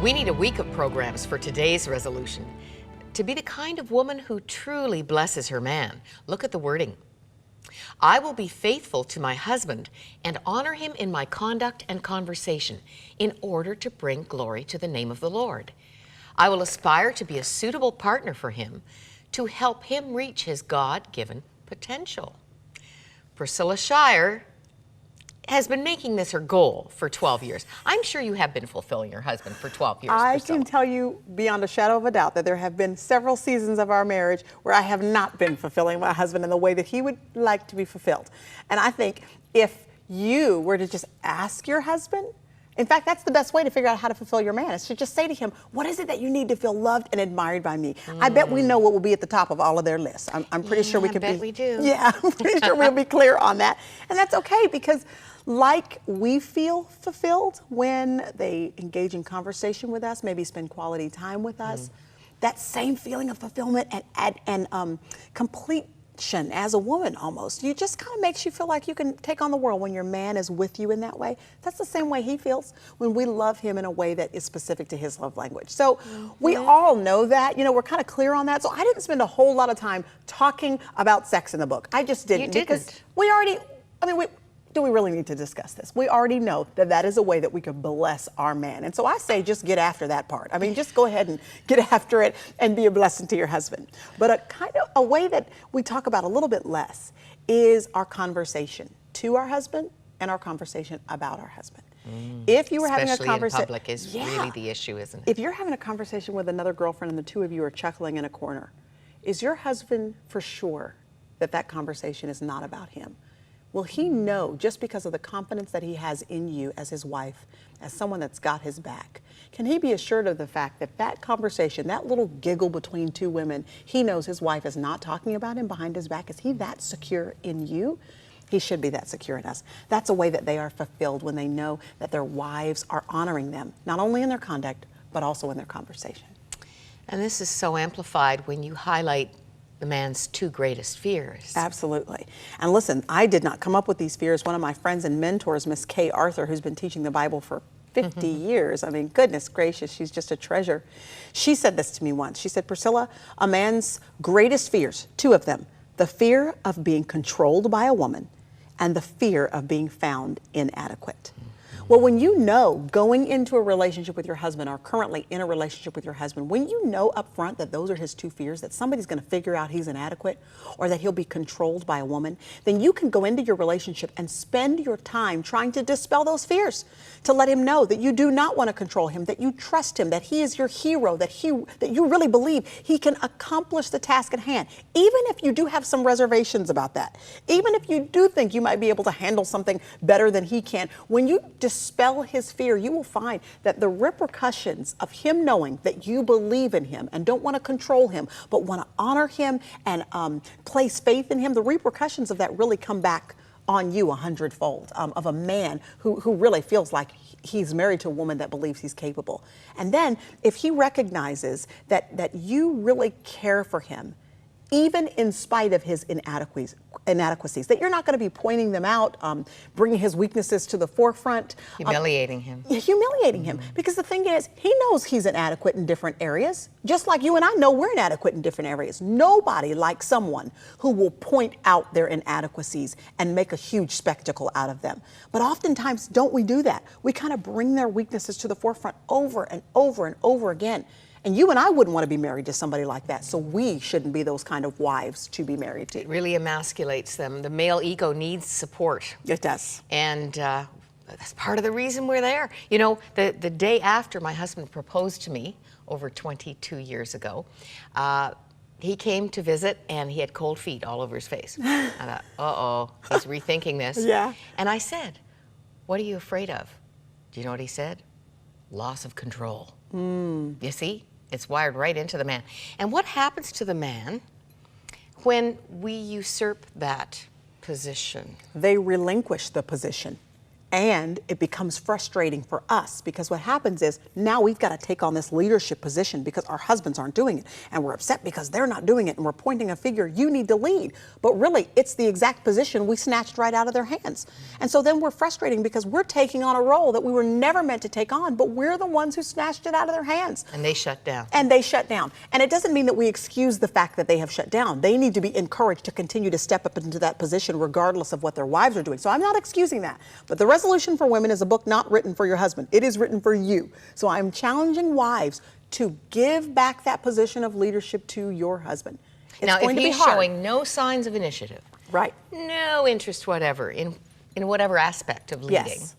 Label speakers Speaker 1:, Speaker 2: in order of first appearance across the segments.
Speaker 1: We need a week of programs for today's resolution. To be the kind of woman who truly blesses her man. Look at the wording. I will be faithful to my husband and honor him in my conduct and conversation in order to bring glory to the name of the Lord. I will aspire to be a suitable partner for him to help him reach his God-given potential. Priscilla Shirer has been making this her goal for 12 years. I'm sure you have been fulfilling your husband for 12 years.
Speaker 2: I
Speaker 1: Priscilla.
Speaker 2: can tell you beyond a shadow of a doubt that there have been several seasons of our marriage where I have not been fulfilling my husband in the way that he would like to be fulfilled. And I think if you were to just ask your husband, in fact, that's the best way to figure out how to fulfill your man, is to just say to him, what is it that you need to feel loved and admired by me? I bet we know what will be at the top of all of their lists. I'm pretty sure we could
Speaker 1: I bet we do.
Speaker 2: Yeah, I'm pretty sure we'll be clear on that. And that's okay, because like we feel fulfilled when they engage in conversation with us, maybe spend quality time with us, that same feeling of fulfillment and completion as a woman almost, you just kind of makes you feel like you can take on the world when your man is with you in that way. That's the same way he feels when we love him in a way that is specific to his love language. So we all know that, you know, we're kind of clear on that. So I didn't spend a whole lot of time talking about sex in the book. I just didn't.
Speaker 1: You didn't.
Speaker 2: Because we already, do we really need to discuss this? We already know that that is a way that we could bless our man. And so I say just get after that part. I mean, just go ahead and get after it and be a blessing to your husband. But a kind of a way that we talk about a little bit less is our conversation to our husband and our conversation about our husband. If you were having a conversation,
Speaker 1: especially in public is really the issue, isn't it?
Speaker 2: If you're having a conversation with another girlfriend and the two of you are chuckling in a corner, is your husband for sure that that conversation is not about him? Will he know, just because of the confidence that he has in you as his wife, as someone that's got his back, can he be assured of the fact that that conversation, that little giggle between two women, he knows his wife is not talking about him behind his back? Is he that secure in you? He should be that secure in us. That's a way that they are fulfilled, when they know that their wives are honoring them, not only in their conduct, but also in their conversation. And
Speaker 1: this is so amplified when you highlight the man's two greatest fears.
Speaker 2: Absolutely. And listen, I did not come up with these fears. One of my friends and mentors, Miss Kay Arthur, who's been teaching the Bible for 50 years. I mean, goodness gracious, she's just a treasure. She said this to me once. She said, Priscilla, a man's greatest fears, two of them, the fear of being controlled by a woman and the fear of being found inadequate. Well, when you know going into a relationship with your husband, or currently in a relationship with your husband, when you know up front that those are his two fears, that somebody's going to figure out he's inadequate or that he'll be controlled by a woman, then you can go into your relationship and spend your time trying to dispel those fears, to let him know that you do not want to control him, that you trust him, that he is your hero, that you really believe he can accomplish the task at hand, even if you do have some reservations about that, even if you do think you might be able to handle something better than he can. When you dispel his fear, you will find that the repercussions of him knowing that you believe in him and don't want to control him, but want to honor him and place faith in him, the repercussions of that really come back on you 100-fold, of a man who really feels like he's married to a woman that believes he's capable. And then if he recognizes that you really care for him, even in spite of his inadequacies, that you're not going to be pointing them out, bringing his weaknesses to the forefront.
Speaker 1: Humiliating him.
Speaker 2: Humiliating him. Because the thing is, he knows he's inadequate in different areas, just like you and I know we're inadequate in different areas. Nobody likes someone who will point out their inadequacies and make a huge spectacle out of them. But oftentimes, don't we do that? We kind of bring their weaknesses to the forefront over and over and over again. And you and I wouldn't want to be married to somebody like that, so we shouldn't be those kind of wives to be married to.
Speaker 1: It really emasculates them. The male ego needs support.
Speaker 2: It does.
Speaker 1: And that's part of the reason we're there. You know, the day after my husband proposed to me, over 22 years ago, he came to visit and he had cold feet all over his face. I thought, uh-oh, he's rethinking this.
Speaker 2: Yeah.
Speaker 1: And I said, what are you afraid of? Do you know what he said? Loss of control. You see? It's wired right into the man. And what happens to the man when we usurp that position?
Speaker 2: They relinquish the position. And it becomes frustrating for us because what happens is now we've got to take on this leadership position because our husbands aren't doing it. And we're upset because they're not doing it. And we're pointing a finger, you need to lead. But really, it's the exact position we snatched right out of their hands. And so then we're frustrating because we're taking on a role that we were never meant to take on, but we're the ones who snatched it out of their hands.
Speaker 1: And they shut down.
Speaker 2: And they shut down. And it doesn't mean that we excuse the fact that they have shut down. They need to be encouraged to continue to step up into that position regardless of what their wives are doing. So I'm not excusing that. But the Resolution for Women is a book not written for your husband. It is written for you. So I'm challenging wives to give back that position of leadership to your husband. It's
Speaker 1: now,
Speaker 2: going
Speaker 1: if
Speaker 2: to be
Speaker 1: he's
Speaker 2: hard.
Speaker 1: showing no signs of initiative,
Speaker 2: Right.
Speaker 1: no interest whatever in whatever aspect of leading,
Speaker 2: Yes.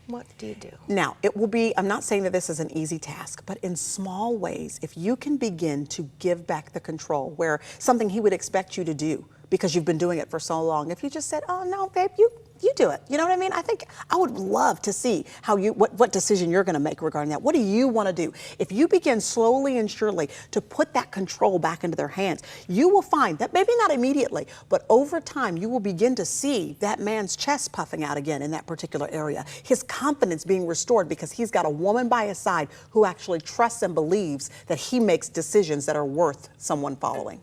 Speaker 1: what do you do?
Speaker 2: Now, it will be, I'm not saying that this is an easy task, but in small ways, if you can begin to give back the control where something he would expect you to do because you've been doing it for so long, if you just said, oh no, babe, you do it. You know what I mean? I think I would love to see how what decision you're going to make regarding that. What do you want to do? If you begin slowly and surely to put that control back into their hands, you will find that maybe not immediately, but over time, you will begin to see that man's chest puffing out again in that particular area. His confidence being restored because he's got a woman by his side who actually trusts and believes that he makes decisions that are worth someone following.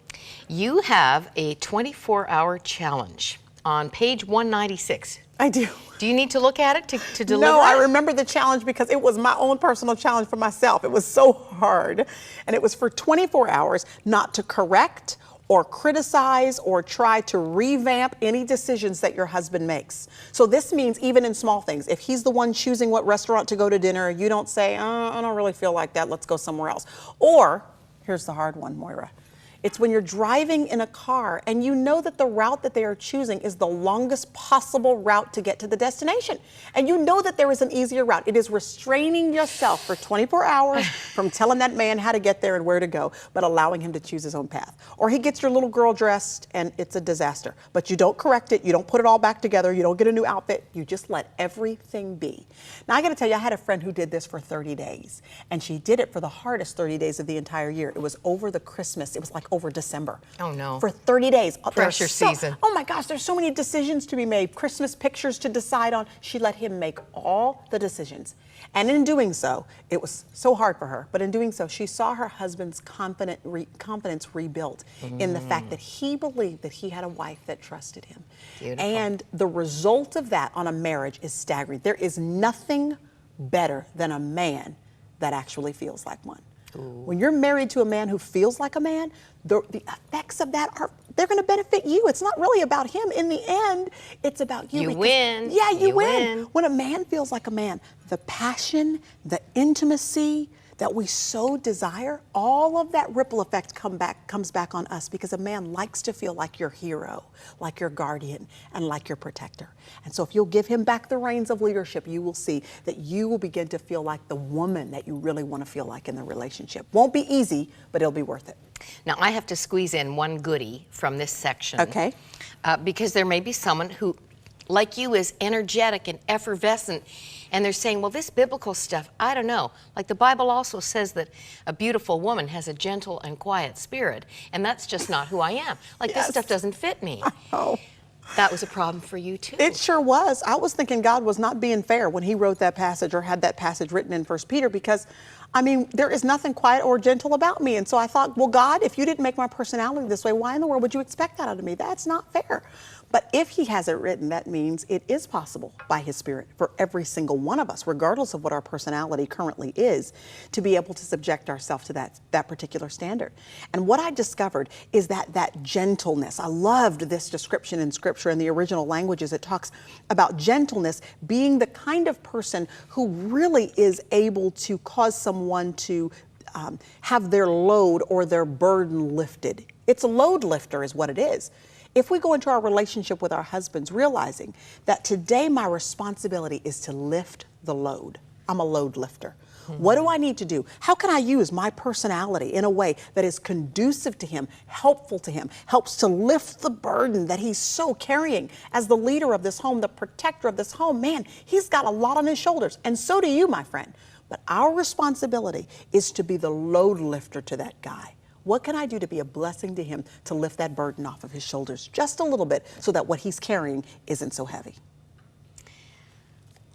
Speaker 1: You have a 24-hour challenge on page 196.
Speaker 2: I do.
Speaker 1: Do you need to look at it to deliver?
Speaker 2: No, I
Speaker 1: it?
Speaker 2: remember the challenge because it was my own personal challenge for myself. It was so hard. And it was for 24 hours not to correct or criticize or try to revamp any decisions that your husband makes. So this means even in small things, if he's the one choosing what restaurant to go to dinner, you don't say, I don't really feel like that, let's go somewhere else. Or, here's the hard one, Moira. It's when you're driving in a car and you know that the route that they are choosing is the longest possible route to get to the destination. And you know that there is an easier route. It is restraining yourself for 24 hours from telling that man how to get there and where to go, but allowing him to choose his own path. Or he gets your little girl dressed and it's a disaster. But you don't correct it. You don't put it all back together. You don't get a new outfit. You just let everything be. Now, I got to tell you, I had a friend who did this for 30 days. And she did it for the hardest 30 days of the entire year. It was over the Christmas. It was like over December.
Speaker 1: Oh no.
Speaker 2: For 30 days.
Speaker 1: Pressure season.
Speaker 2: Oh my gosh, there's so many decisions to be made, Christmas pictures to decide on. She let him make all the decisions. And in doing so, it was so hard for her, but in doing so, she saw her husband's confidence rebuilt in the fact that he believed that he had a wife that trusted him.
Speaker 1: Beautiful.
Speaker 2: And the result of that on a marriage is staggering. There is nothing better than a man that actually feels like one. Ooh. When you're married to a man who feels like a man, the effects of that they're going to benefit you. It's not really about him. In the end, it's about you.
Speaker 1: You win.
Speaker 2: Yeah, you win. When a man feels like a man, the passion, the intimacy that we so desire, all of that ripple effect comes back on us because a man likes to feel like your hero, like your guardian, and like your protector. And so if you'll give him back the reins of leadership, you will see that you will begin to feel like the woman that you really want to feel like in the relationship. Won't be easy, but it'll be worth it.
Speaker 1: Now, I have to squeeze in one goodie from this section.
Speaker 2: Okay.
Speaker 1: Because there may be someone who, like you, is energetic and effervescent, and they're saying, well, this biblical stuff, I don't know. Like the Bible also says that a beautiful woman has a gentle and quiet spirit, and that's just not who I am. Like
Speaker 2: Yes.
Speaker 1: this stuff doesn't fit me.
Speaker 2: Oh.
Speaker 1: That was a problem for you too.
Speaker 2: It sure was. I was thinking God was not being fair when he wrote that passage or had that passage written in 1 Peter because, I mean, there is nothing quiet or gentle about me. And so I thought, well, God, if you didn't make my personality this way, why in the world would you expect that out of me? That's not fair. But if he has it written, that means it is possible by his Spirit for every single one of us, regardless of what our personality currently is, to be able to subject ourselves to that particular standard. And what I discovered is that gentleness. I loved this description in Scripture in the original languages. It talks about gentleness being the kind of person who really is able to cause someone to have their load or their burden lifted. It's a load lifter is what it is. If we go into our relationship with our husbands realizing that today my responsibility is to lift the load. I'm a load lifter. Mm-hmm. What do I need to do? How can I use my personality in a way that is conducive to him, helpful to him, helps to lift the burden that he's so carrying as the leader of this home, the protector of this home? Man, he's got a lot on his shoulders, and so do you, my friend. But our responsibility is to be the load lifter to that guy. What can I do to be a blessing to him to lift that burden off of his shoulders just a little bit so that what he's carrying isn't so heavy?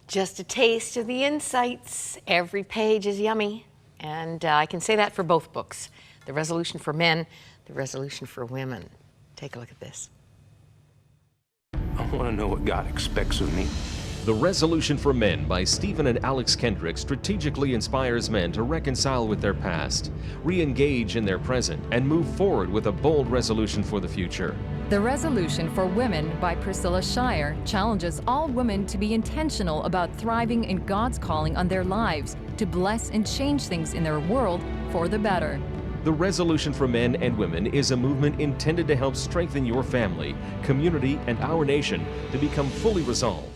Speaker 1: Just a taste of the insights. Every page is yummy. And I can say that for both books, The Resolution for Men, The Resolution for Women. Take a look at this.
Speaker 3: I want to know what God expects of me.
Speaker 4: The Resolution for Men by Stephen and Alex Kendrick strategically inspires men to reconcile with their past, re-engage in their present, and move forward with a bold resolution for the future.
Speaker 5: The Resolution for Women by Priscilla Shirer challenges all women to be intentional about thriving in God's calling on their lives, to bless and change things in their world for the better.
Speaker 4: The Resolution for Men and Women is a movement intended to help strengthen your family, community, and our nation to become fully resolved